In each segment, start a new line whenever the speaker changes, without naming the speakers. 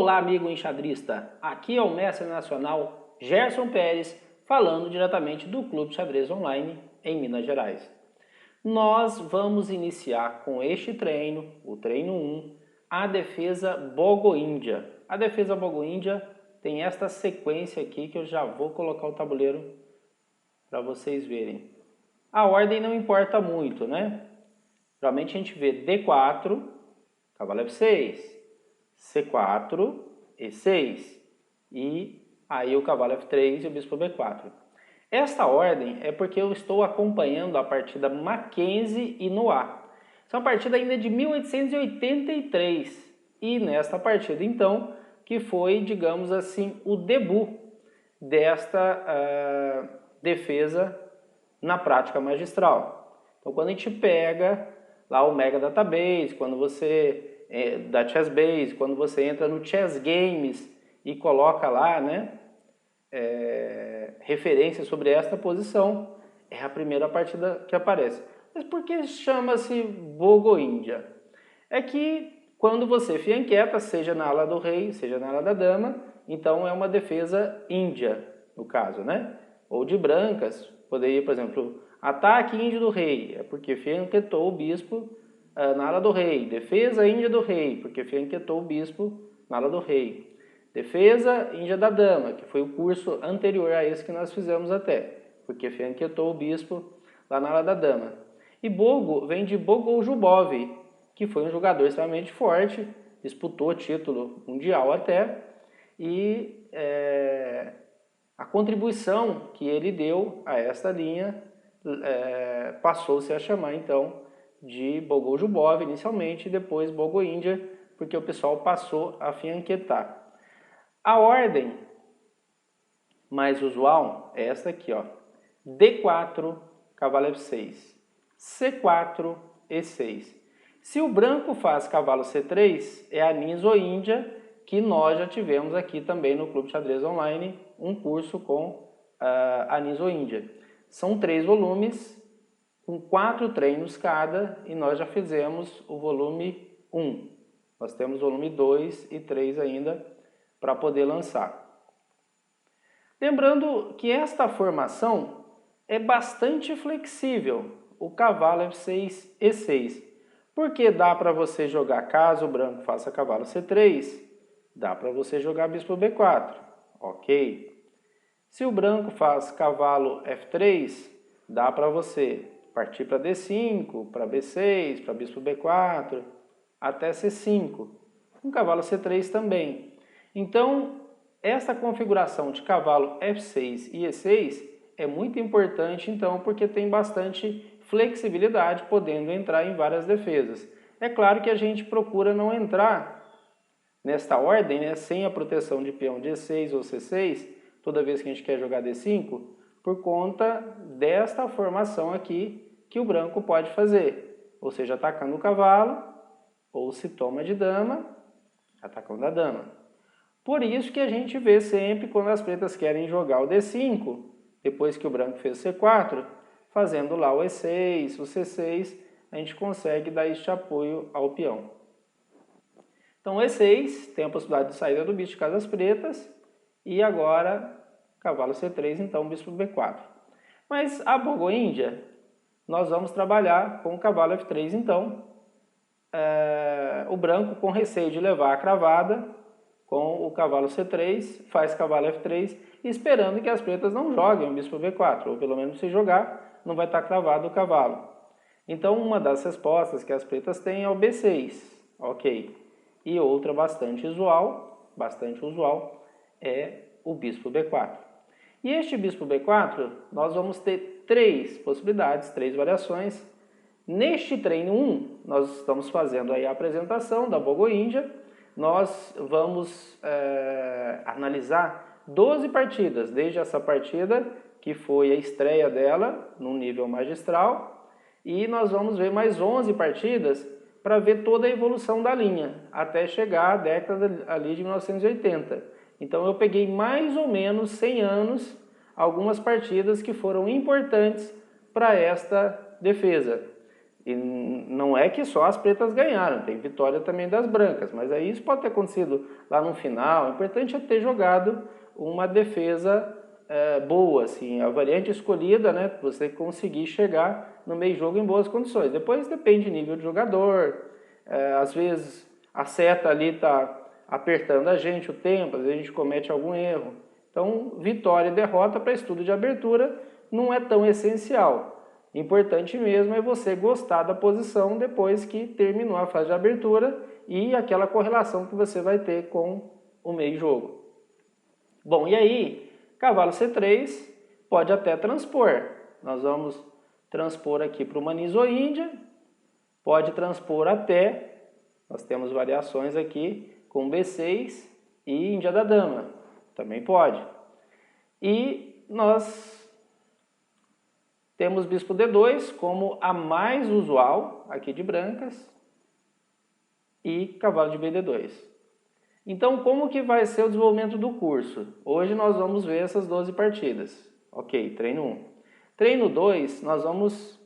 Olá, amigo enxadrista. Aqui é o mestre nacional Gerson Pérez, falando diretamente do Clube Xadrez Online em Minas Gerais. Nós vamos iniciar com este treino, o treino 1, a defesa Bogo-Índia. A defesa Bogo-Índia tem esta sequência aqui que eu já vou colocar o tabuleiro para vocês verem. A ordem não importa muito, né? Geralmente a gente vê D4, cavalo F6, C4, E6 e aí o cavalo F3 e o bispo B4. Esta ordem é porque eu estou acompanhando a partida Mackenzie e Noah. Essa é uma partida ainda de 1883 e nesta partida então que foi, digamos assim, o debut desta defesa na prática magistral. Então quando a gente pega lá o Mega Database, quando você da Chessbase, quando você entra no Chess Games e coloca lá, né, referências sobre esta posição, é a primeira partida que aparece. Mas por que chama-se Bogo-Índia? É que quando você fianqueta, seja na ala do rei, seja na ala da dama, então é uma defesa índia, no caso, né? Ou de brancas, poderia, por exemplo, ataque índio do rei, é porque fianquetou o bispo na ala do rei. Defesa índia do rei, porque fianquetou o bispo na ala do rei. Defesa índia da dama, que foi o curso anterior a esse que nós fizemos até, porque fianquetou o bispo lá na ala da dama. E Bogo vem de Bogoljubov, que foi um jogador extremamente forte, disputou título mundial até, e a contribuição que ele deu a esta linha passou-se a chamar então de Bogoljubov inicialmente e depois Bogo-Índia, porque o pessoal passou a fianquetar. A ordem mais usual é esta aqui, ó. D4, cavalo F6, C4, E6. Se o branco faz cavalo C3, é a Niso-Índia, que nós já tivemos aqui também no Clube Xadrez Online, um curso com a Niso-Índia. São 3 volumes, com 4 treinos cada, e nós já fizemos o volume 1. Nós temos o volume 2 e 3 ainda para poder lançar. Lembrando que esta formação é bastante flexível, o cavalo F6, E6, porque dá para você jogar, caso o branco faça cavalo C3, dá para você jogar bispo B4, ok? Se o branco faz cavalo F3, dá para você partir para D5, para B6, para bispo B4, até C5. Um cavalo C3 também. Então, essa configuração de cavalo F6 e E6 é muito importante, então, porque tem bastante flexibilidade, podendo entrar em várias defesas. É claro que a gente procura não entrar nesta ordem, né, sem a proteção de peão de E6 ou C6, toda vez que a gente quer jogar D5, por conta desta formação aqui que o branco pode fazer, ou seja, atacando o cavalo, ou se toma de dama, atacando a dama. Por isso que a gente vê sempre quando as pretas querem jogar o D5, depois que o branco fez o C4, fazendo lá o E6, o C6, a gente consegue dar este apoio ao peão. Então E6 tem a possibilidade de saída do bicho de casas pretas, e agora cavalo C3, então bispo B4. Mas a Bogo-Índia, nós vamos trabalhar com o cavalo F3, então. O branco com receio de levar a cravada, com o cavalo C3, faz cavalo F3, esperando que as pretas não joguem o bispo B4, ou pelo menos se jogar, não vai estar cravado o cavalo. Então uma das respostas que as pretas têm é o B6, ok. E outra bastante usual é o bispo B4. E este bispo B4, nós vamos ter 3 possibilidades, 3 variações. Neste treino 1, nós estamos fazendo aí a apresentação da Bogo-Índia. Nós vamos analisar 12 partidas, desde essa partida, que foi a estreia dela no nível magistral, e nós vamos ver mais 11 partidas para ver toda a evolução da linha, até chegar à década ali de 1980. Então eu peguei mais ou menos 100 anos, algumas partidas que foram importantes para esta defesa. E não é que só as pretas ganharam, tem vitória também das brancas, mas aí isso pode ter acontecido lá no final. O importante é ter jogado uma defesa boa, assim, a variante escolhida, né, você conseguir chegar no meio jogo em boas condições. Depois depende do nível de jogador, às vezes a seta ali está apertando a gente o tempo, às vezes a gente comete algum erro. Então, vitória e derrota para estudo de abertura não é tão essencial. Importante mesmo é você gostar da posição depois que terminou a fase de abertura e aquela correlação que você vai ter com o meio jogo. Bom, e aí, cavalo C3 pode até transpor. Nós vamos transpor aqui para uma niso-índia, pode transpor até, nós temos variações aqui com B6 e índia da dama, também pode. E nós temos bispo D2 como a mais usual aqui de brancas e cavalo de BD2. Então, como que vai ser o desenvolvimento do curso? Hoje nós vamos ver essas 12 partidas. Ok, treino 1. Treino 2, nós vamos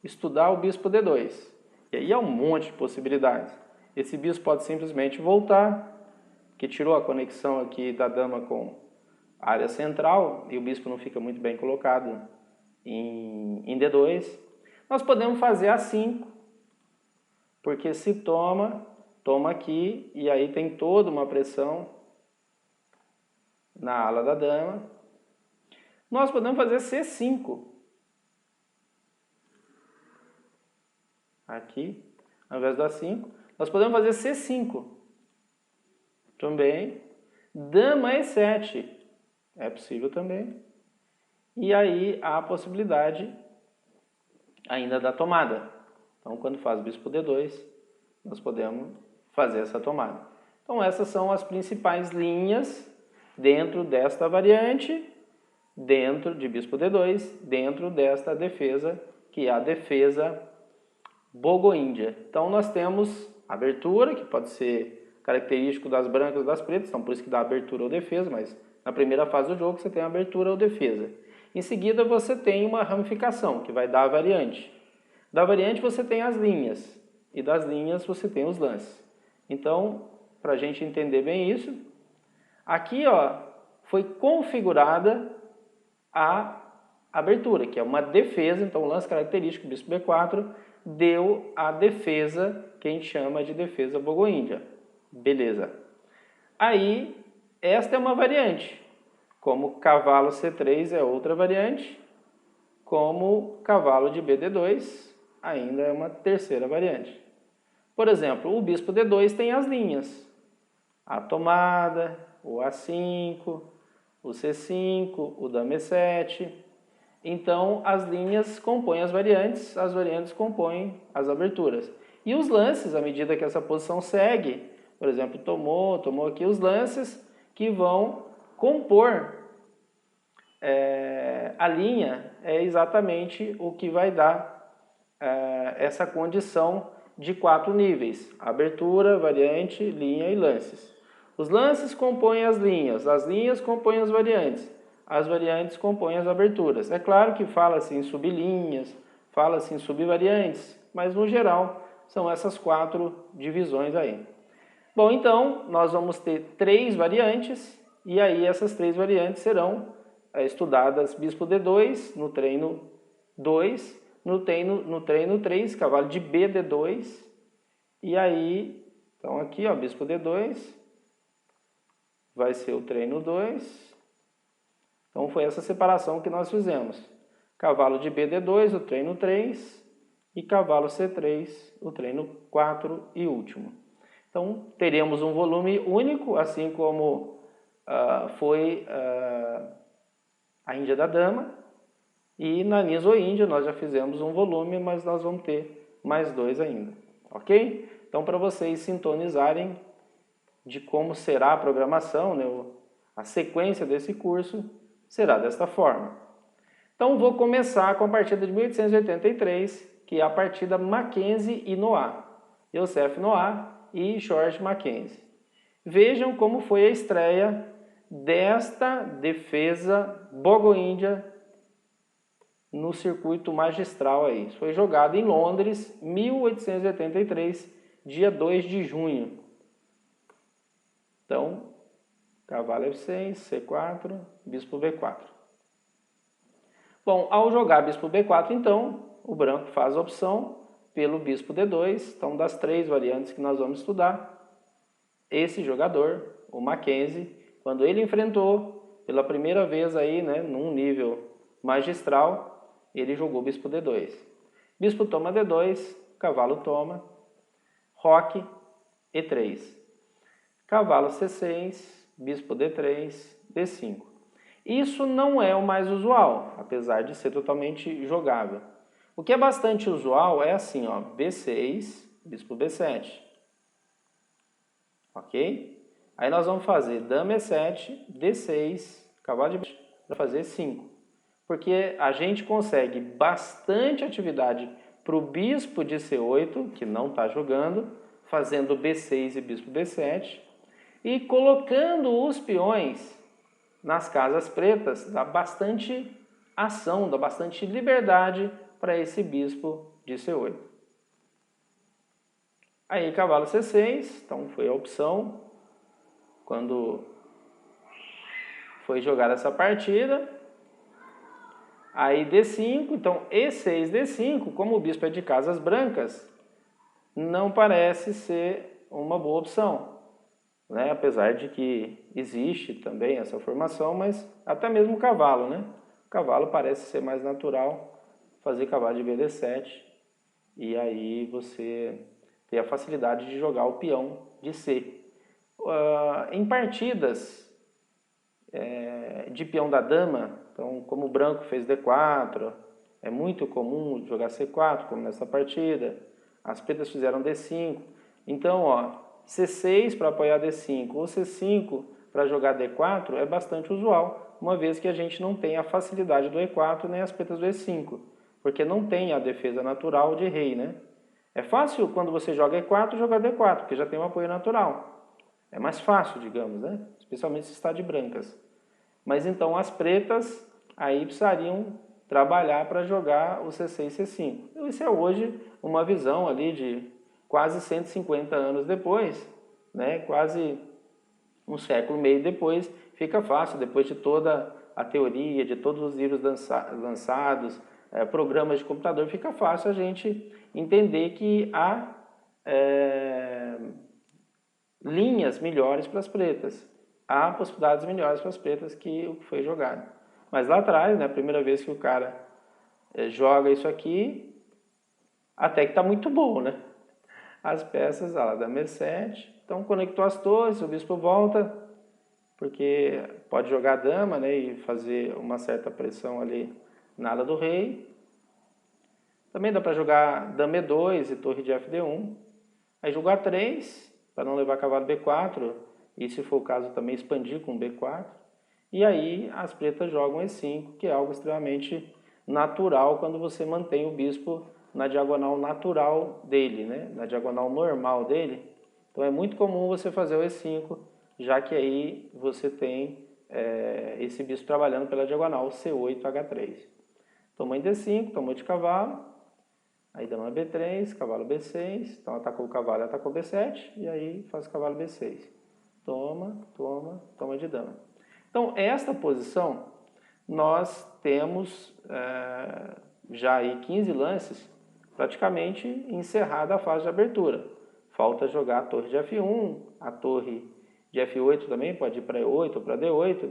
estudar o bispo D2. E aí é um monte de possibilidades. Esse bispo pode simplesmente voltar, que tirou a conexão aqui da dama com a área central, e o bispo não fica muito bem colocado em D2. Nós podemos fazer A5, porque se toma aqui, e aí tem toda uma pressão na ala da dama. Nós podemos fazer C5. Aqui, ao invés do A5. Nós podemos fazer C5. Também. Dama E7. É possível também. E aí há a possibilidade ainda da tomada. Então, quando faz bispo D2, nós podemos fazer essa tomada. Então, essas são as principais linhas dentro desta variante, dentro de bispo D2, dentro desta defesa, que é a defesa bogo-índia. Então, nós temos abertura, que pode ser característico das brancas e das pretas, então por isso que dá abertura ou defesa, mas na primeira fase do jogo você tem abertura ou defesa. Em seguida, você tem uma ramificação, que vai dar a variante. Da variante você tem as linhas, e das linhas você tem os lances. Então, para a gente entender bem isso, aqui ó, foi configurada a abertura, que é uma defesa, então o lance característico, bispo B4, deu a defesa, que a gente chama de defesa bogo-índia. Beleza. Aí, esta é uma variante. Como cavalo C3 é outra variante, como cavalo de BD2 ainda é uma terceira variante. Por exemplo, o bispo D2 tem as linhas. A tomada, o A5, o C5, o dama E7. Então, as linhas compõem as variantes compõem as aberturas. E os lances, à medida que essa posição segue, por exemplo, tomou aqui os lances que vão compor a linha, é exatamente o que vai dar essa condição de 4 níveis: abertura, variante, linha e lances. Os lances compõem as linhas compõem as variantes compõem as aberturas. É claro que fala-se em sublinhas, fala-se em subvariantes, mas no geral são essas 4 divisões aí. Bom, então nós vamos ter 3 variantes, e aí essas 3 variantes serão estudadas bispo D2 no treino 2, no treino 3, cavalo de BD2, e aí, então aqui ó, bispo D2, vai ser o treino 2, então foi essa separação que nós fizemos. Cavalo de BD2, o treino 3, e cavalo C3, o treino 4 e último. Então teremos um volume único, assim como foi a Índia da Dama, e na Niso-Índia nós já fizemos um volume, mas nós vamos ter mais 2 ainda, ok? Então, para vocês sintonizarem de como será a programação, né, a sequência desse curso será desta forma. Então, vou começar com a partida de 1883, que é a partida Mackenzie e Noah. Youssef Noah e George Mackenzie. Vejam como foi a estreia desta defesa bogo-índia no circuito magistral aí. Isso foi jogado em Londres, 1883, dia 2 de junho. Então, cavalo F6, C4, bispo B4. Bom, ao jogar bispo B4, então, o branco faz a opção pelo bispo D2. Então, das 3 variantes que nós vamos estudar, esse jogador, o Mackenzie, quando ele enfrentou pela primeira vez aí, né, num nível magistral, ele jogou bispo D2. Bispo toma D2, cavalo toma, roque E3. Cavalo C6, bispo D3, D5. Isso não é o mais usual, apesar de ser totalmente jogável. O que é bastante usual é assim, ó, B6, bispo B7. Ok? Aí nós vamos fazer dama E7, D6, cavalo de B7, para fazer 5. Porque a gente consegue bastante atividade para o bispo de C8, que não está jogando, fazendo B6 e bispo B7, e colocando os peões nas casas pretas, dá bastante ação, dá bastante liberdade para esse bispo de C8. Aí cavalo C6, então foi a opção quando foi jogada essa partida. Aí D5, então E6, D5, como o bispo é de casas brancas, não parece ser uma boa opção, né? Apesar de que existe também essa formação, mas até mesmo o cavalo, né? O cavalo parece ser mais natural fazer cavalo de BD7 e aí você ter a facilidade de jogar o peão de C. Em partidas de peão da dama, então como o branco fez D4, é muito comum jogar C4, como nessa partida. As pretas fizeram D5. Então, ó, C6 para apoiar D5 ou C5 para jogar D4 é bastante usual, uma vez que a gente não tem a facilidade do E4 nem as pretas do E5, porque não tem a defesa natural de rei, né? É fácil quando você joga E4 jogar D4, porque já tem um apoio natural. É mais fácil, digamos, né? Especialmente se está de brancas. Mas então as pretas aí precisariam trabalhar para jogar o C6 e C5. Isso é hoje uma visão ali de quase 150 anos depois, né? Quase um século e meio depois, fica fácil, depois de toda a teoria, de todos os livros lançados, programas de computador, fica fácil a gente entender que há linhas melhores para as pretas. Há possibilidades melhores para as pretas que o que foi jogado. Mas lá atrás, né, a primeira vez que o cara joga isso aqui, até que está muito bom, né? As peças, lá da E7, então conectou as torres, o bispo volta, porque pode jogar a dama, né, e fazer uma certa pressão ali na ala do rei. Também dá para jogar dama E2 e torre de FD1. Aí jogar 3, para não levar cavalo B4, e se for o caso também expandir com B4. E aí as pretas jogam E5, que é algo extremamente natural quando você mantém o bispo na diagonal natural dele, né? Na diagonal normal dele. Então é muito comum você fazer o E5, já que aí você tem esse bispo trabalhando pela diagonal C8, H3. Tomou em D5, tomou de cavalo, aí dama B3, cavalo B6, então atacou o cavalo e atacou B7, e aí faz o cavalo B6. Toma, toma, toma de dama. Então, esta posição, nós temos já aí 15 lances, praticamente encerrada a fase de abertura. Falta jogar a torre de F1, a torre de F8 também pode ir para E8 ou para D8,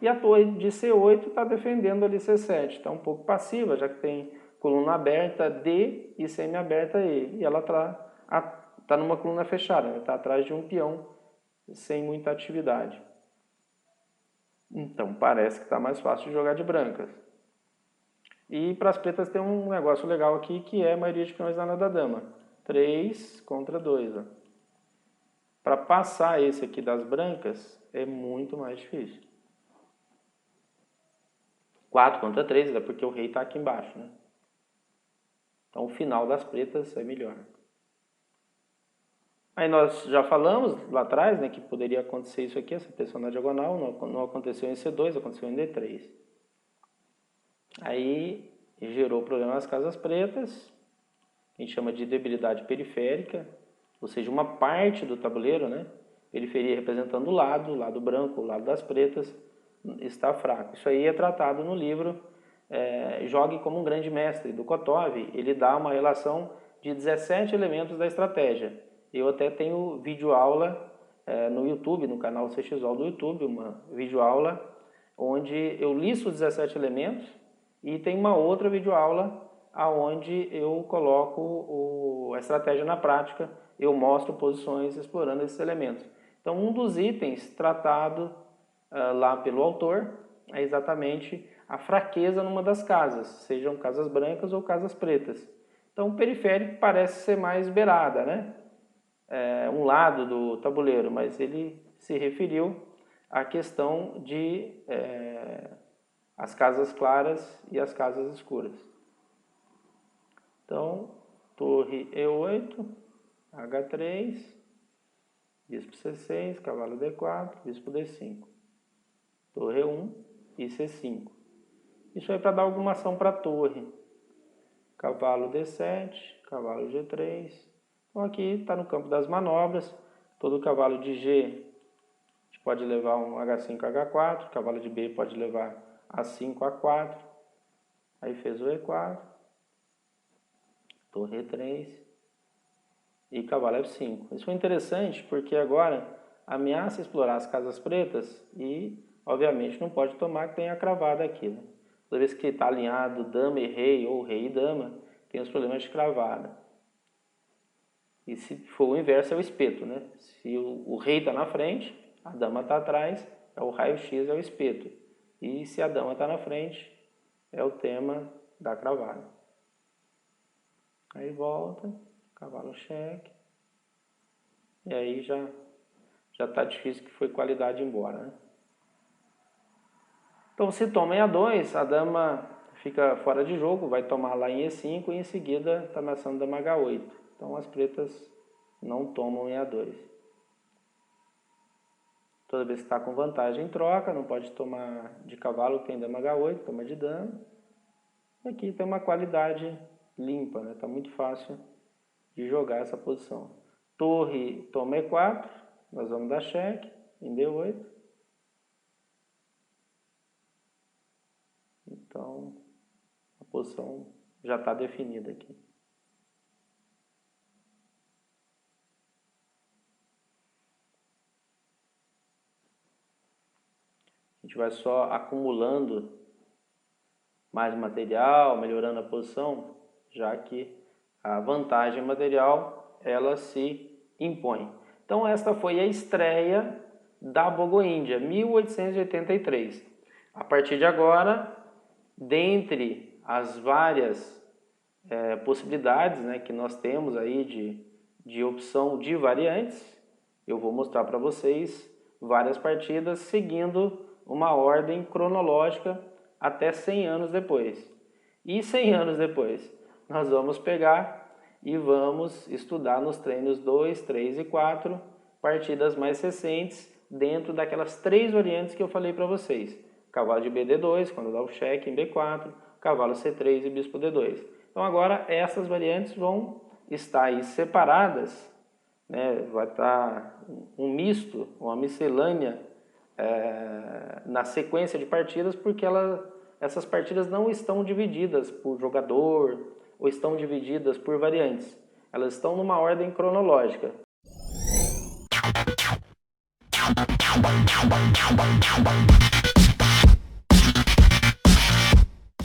e a torre de C8 está defendendo ali C7, está um pouco passiva, já que tem coluna aberta D e semi-aberta E, e ela está numa coluna fechada, está atrás de um peão sem muita atividade. Então parece que está mais fácil de jogar de brancas. E para as pretas tem um negócio legal aqui que é a maioria de peões na ala da dama. 3 contra 2. Para passar esse aqui das brancas é muito mais difícil. 4 contra 3, é porque o rei está aqui embaixo, né? Então o final das pretas é melhor. Aí nós já falamos lá atrás, né, que poderia acontecer isso aqui, essa pressão na diagonal, não aconteceu em C2, aconteceu em D3. Aí e gerou problema nas casas pretas, que a gente chama de debilidade periférica, ou seja, uma parte do tabuleiro, né? Periferia representando o lado branco, o lado das pretas, está fraco. Isso aí é tratado no livro Jogue como um Grande Mestre, do Kotov. Ele dá uma relação de 17 elementos da estratégia. Eu até tenho videoaula no YouTube, no canal CXOL do YouTube, uma videoaula onde eu listo os 17 elementos e tem uma outra videoaula onde eu coloco a estratégia na prática, eu mostro posições explorando esses elementos. Então, um dos itens tratado lá pelo autor é exatamente a fraqueza numa das casas, sejam casas brancas ou casas pretas. Então, o periférico parece ser mais beirada, né? Um lado do tabuleiro, mas ele se referiu à questão de as casas claras e as casas escuras. Então, torre E8, H3, bispo C6, cavalo D4, bispo D5, torre E1 e C5. Isso aí para dar alguma ação para a torre. Cavalo D7, cavalo G3. Então aqui está no campo das manobras. Todo cavalo de G a gente pode levar um H5, H4. Cavalo de B pode levar A5, A4. Aí fez o E4. Torre E3. E cavalo F5. Isso foi interessante porque agora ameaça explorar as casas pretas e, obviamente, não pode tomar que tenha a cravada aqui, né? Toda vez que está alinhado dama e rei ou rei e dama, tem os problemas de cravada. E se for o inverso, é o espeto, né? Se o rei está na frente, a dama está atrás, é o raio-x, é o espeto. E se a dama está na frente, é o tema da cravada. Aí volta, cavalo cheque. E aí já está difícil, que foi qualidade embora, né? Então, se toma em A2, a dama fica fora de jogo, vai tomar lá em E5 e em seguida está ameaçando dama H8. Então, as pretas não tomam em A2. Toda vez que está com vantagem, troca, não pode tomar de cavalo, tem dama H8, toma de dama. Aqui tem uma qualidade limpa, né? Está muito fácil de jogar essa posição. Torre toma E4, nós vamos dar cheque em D8. Então, a posição já está definida aqui. A gente vai só acumulando mais material, melhorando a posição, já que a vantagem material, ela se impõe. Então, esta foi a estreia da Bogo-Índia, 1883. A partir de agora, dentre as várias possibilidades, né, que nós temos aí de opção de variantes, eu vou mostrar para vocês várias partidas seguindo uma ordem cronológica até 100 anos depois. E 100 anos depois, nós vamos pegar e vamos estudar nos treinos 2, 3 e 4, partidas mais recentes, dentro daquelas 3 variantes que eu falei para vocês. Cavalo de BD2, quando dá o cheque em B4, cavalo C3 e bispo D2. Então agora essas variantes vão estar aí separadas, né? Vai estar um misto, uma miscelânea na sequência de partidas, porque essas partidas não estão divididas por jogador ou estão divididas por variantes. Elas estão numa ordem cronológica.